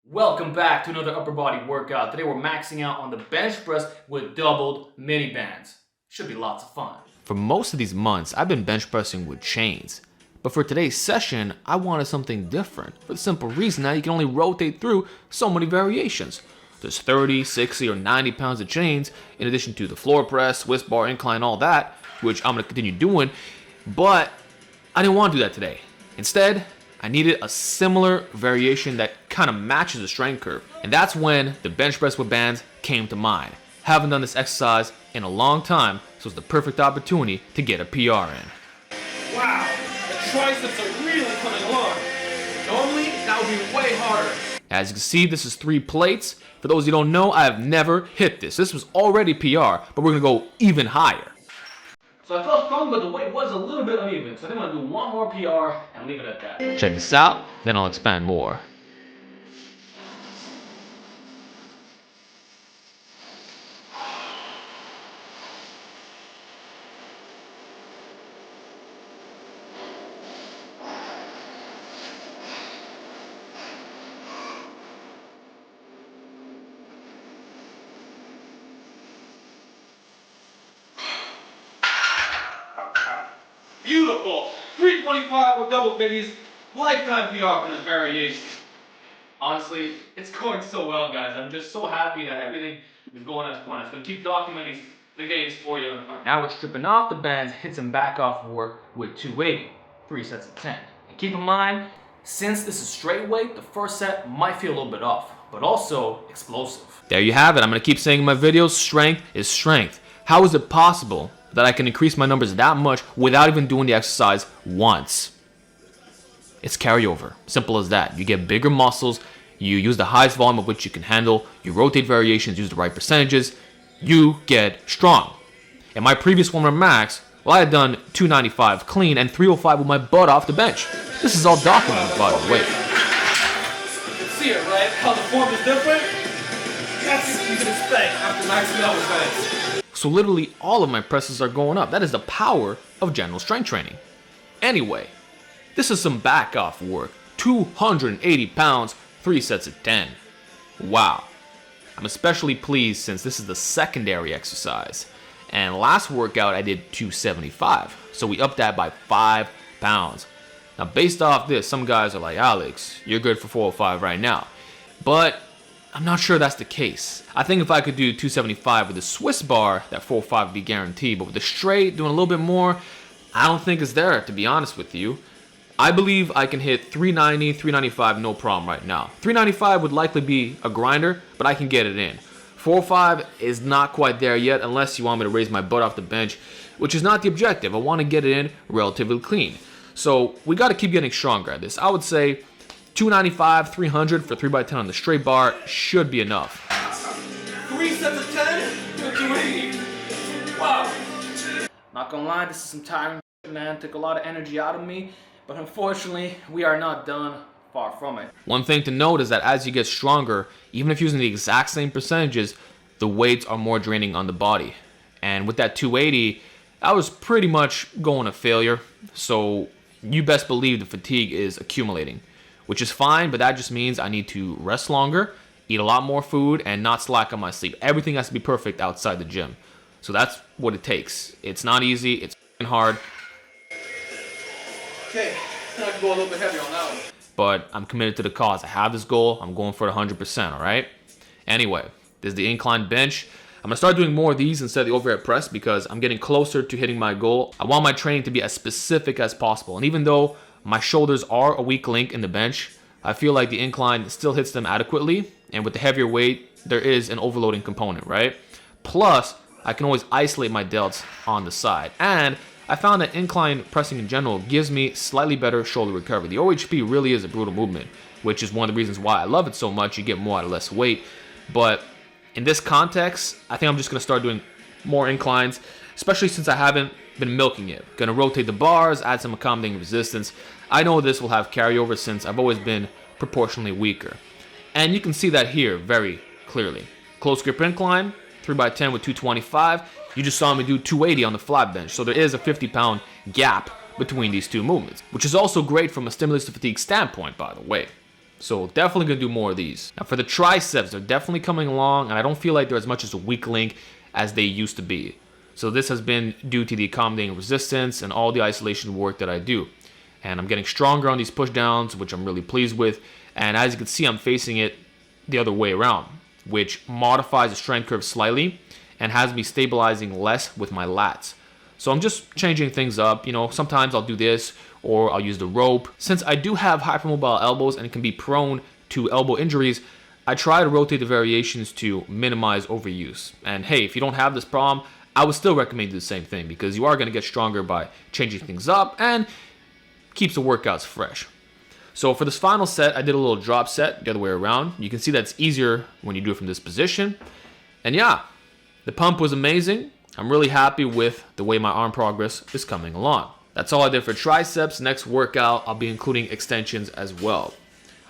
Welcome back to another upper body workout. Today we're maxing out on the bench press with doubled mini bands. Should be lots of fun. For most of these months, I've been bench pressing with chains. But for today's session, I wanted something different for the simple reason that you can only rotate through so many variations. There's 30, 60, or 90 pounds of chains in addition to the floor press, Swiss bar, incline, all that, which I'm going to continue doing. But I didn't want to do that today. Instead, I needed a similar variation that kind of matches the strength curve. And that's when the bench press with bands came to mind. Haven't done this exercise in a long time, so it's the perfect opportunity to get a PR in. Wow, the triceps are really coming along. Normally, that would be way harder. As you can see, this is 3 plates. For those who don't know, I have never hit this. This was already PR, but we're gonna go even higher. So I felt strong, but the weight was a little bit uneven. So I think I'm gonna do one more PR and leave it at that. Check this out, then I'll expand more. Beautiful! 325 with double minis. Lifetime PR for this variation. Honestly, it's going so well, guys. I'm just so happy that everything is going as planned. I'm going to keep documenting the gains for you. Now we're stripping off the bands, hit some back off work with 280. 3 sets of 10. And keep in mind, since this is straight weight, the first set might feel a little bit off, but also explosive. There you have it. I'm going to keep saying in my videos, strength is strength. How is it possible that I can increase my numbers that much without even doing the exercise once? It's carryover. Simple as that. You get bigger muscles, you use the highest volume of which you can handle, you rotate variations, use the right percentages, you get strong. In my previous Warmup max, well, I had done 295 clean and 305 with my butt off the bench. This is all documented, by the way. You can see it, right? How the form is different? That's what you can expect after maxing out with bands. So literally all of my presses are going up. That is the power of general strength training. Anyway, this is some back off work. 280 pounds, 3 sets of 10. Wow. I'm especially pleased since this is the secondary exercise. And last workout I did 275. So we upped that by 5 pounds. Now based off this, some guys are like, Alex, you're good for 405 right now. But I'm not sure that's the case. I think if I could do 275 with the Swiss bar, that 405 would be guaranteed. But with the straight, doing a little bit more, I don't think it's there, to be honest with you. I believe I can hit 390, 395, no problem right now. 395 would likely be a grinder, but I can get it in. 405 is not quite there yet, unless you want me to raise my butt off the bench, which is not the objective. I want to get it in relatively clean. So we got to keep getting stronger at this. I would say 295, 300 for 3x10 on the straight bar should be enough. 3 sets of 10 with 280. Wow. Not gonna lie, this is some tiring shit, man. Took a lot of energy out of me, but unfortunately, we are not done. Far from it. One thing to note is that as you get stronger, even if using the exact same percentages, the weights are more draining on the body. And with that 280, I was pretty much going to failure. So you best believe the fatigue is accumulating, which is fine, but that just means I need to rest longer, eat a lot more food, and not slack on my sleep. Everything has to be perfect outside the gym. So that's what it takes. It's not easy, it's hard. Okay, I can go a little bit heavier on that one. But I'm committed to the cause. I have this goal, I'm going for it 100%, all right? Anyway, this is the incline bench. I'm gonna start doing more of these instead of the overhead press because I'm getting closer to hitting my goal. I want my training to be as specific as possible. And even though my shoulders are a weak link in the bench, I feel like the incline still hits them adequately. And with the heavier weight, there is an overloading component, right? Plus, I can always isolate my delts on the side. And I found that incline pressing in general gives me slightly better shoulder recovery. The OHP really is a brutal movement, which is one of the reasons why I love it so much. You get more out of less weight. But in this context, I think I'm just going to start doing more inclines, especially since I haven't been milking it. Going to rotate the bars, add some accommodating resistance. I know this will have carryover since I've always been proportionally weaker. And you can see that here very clearly. Close grip incline, 3x10 with 225. You just saw me do 280 on the flat bench, so there is a 50-pound gap between these two movements, which is also great from a stimulus to fatigue standpoint, by the way. So definitely gonna do more of these. Now for the triceps, they're definitely coming along, and I don't feel like they're as much as a weak link as they used to be. So this has been due to the accommodating resistance and all the isolation work that I do. And I'm getting stronger on these push downs, which I'm really pleased with. And as you can see, I'm facing it the other way around, which modifies the strength curve slightly and has me stabilizing less with my lats. So I'm just changing things up. You know, sometimes I'll do this or I'll use the rope. Since I do have hypermobile elbows and can be prone to elbow injuries, I try to rotate the variations to minimize overuse. And hey, if you don't have this problem, I would still recommend the same thing because you are going to get stronger by changing things up and keeps the workouts fresh. So for this final set, I did a little drop set the other way around. You can see that's easier when you do it from this position. And yeah, the pump was amazing. I'm really happy with the way my arm progress is coming along. That's all I did for triceps. Next workout, I'll be including extensions as well.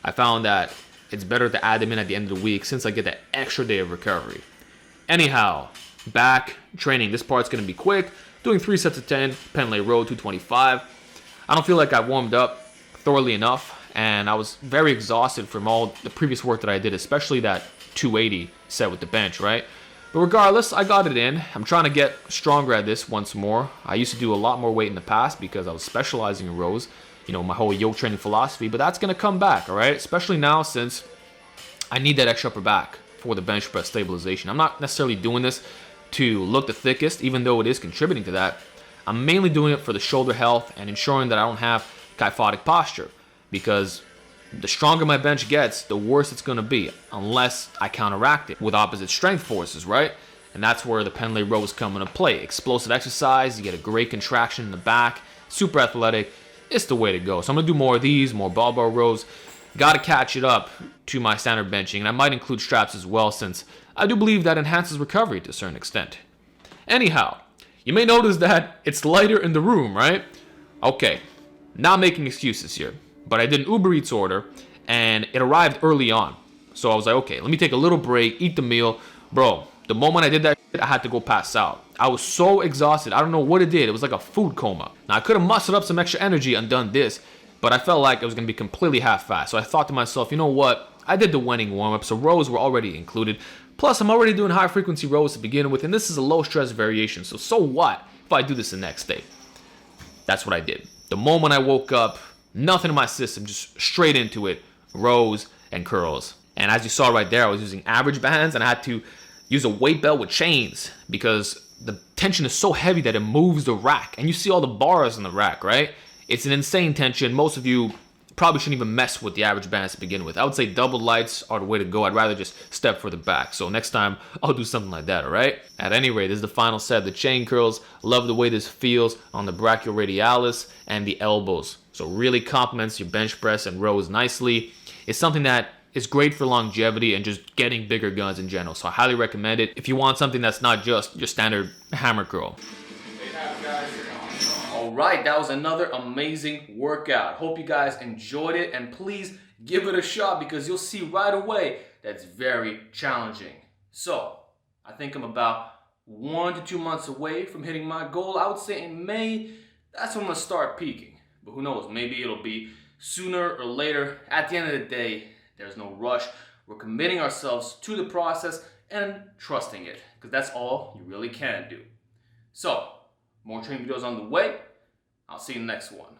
I found that it's better to add them in at the end of the week since I get that extra day of recovery. Anyhow, back training. This part's going to be quick. Doing 3 sets of 10, Pendlay Row, 225. I don't feel like I warmed up thoroughly enough, and I was very exhausted from all the previous work that I did, especially that 280 set with the bench, right? But regardless, I got it in. I'm trying to get stronger at this once more. I used to do a lot more weight in the past because I was specializing in rows, you know, my whole yoke training philosophy, but that's going to come back, all right? Especially now since I need that extra upper back for the bench press stabilization. I'm not necessarily doing this to look the thickest, even though it is contributing to that. I'm mainly doing it for the shoulder health and ensuring that I don't have kyphotic posture, because the stronger my bench gets, the worse it's going to be unless I counteract it with opposite strength forces, right? And that's where the Pendlay rows come into play. Explosive exercise, you get a great contraction in the back, super athletic. It's the way to go. So I'm going to do more of these, more barbell rows. Got to catch it up to my standard benching, and I might include straps as well since I do believe that enhances recovery to a certain extent. Anyhow, you may notice that it's lighter in the room, right? Okay, not making excuses here, but I did an Uber Eats order and it arrived early on. So I was like, okay, let me take a little break, eat the meal. Bro, the moment I did that shit, I had to go pass out. I was so exhausted. I don't know what it did. It was like a food coma. Now I could have mustered up some extra energy and done this, but I felt like it was going to be completely half-assed. So I thought to myself, you know what? I did the Wenning warm-up, so rows were already included. Plus, I'm already doing high-frequency rows to begin with, and this is a low-stress variation. So what if I do this the next day? That's what I did. The moment I woke up, nothing in my system, just straight into it, rows and curls. And as you saw right there, I was using average bands, and I had to use a weight belt with chains because the tension is so heavy that it moves the rack. And you see all the bars in the rack, right? It's an insane tension. Most of you probably shouldn't even mess with the average bands to begin with. I would say double lights are the way to go. I'd rather just step further back. So next time, I'll do something like that, all right? At any rate, this is the final set of the chain curls. Love the way this feels on the brachioradialis and the elbows. So really complements your bench press and rows nicely. It's something that is great for longevity and just getting bigger guns in general. So I highly recommend it if you want something that's not just your standard hammer curl. Alright, that was another amazing workout. Hope you guys enjoyed it, and please give it a shot because you'll see right away that's very challenging. So, I think I'm about 1 to 2 months away from hitting my goal. I would say in May, that's when I'm going to start peaking. But who knows, maybe it'll be sooner or later. At the end of the day, there's no rush. We're committing ourselves to the process and trusting it, because that's all you really can do. So, more training videos on the way. I'll see you in the next one.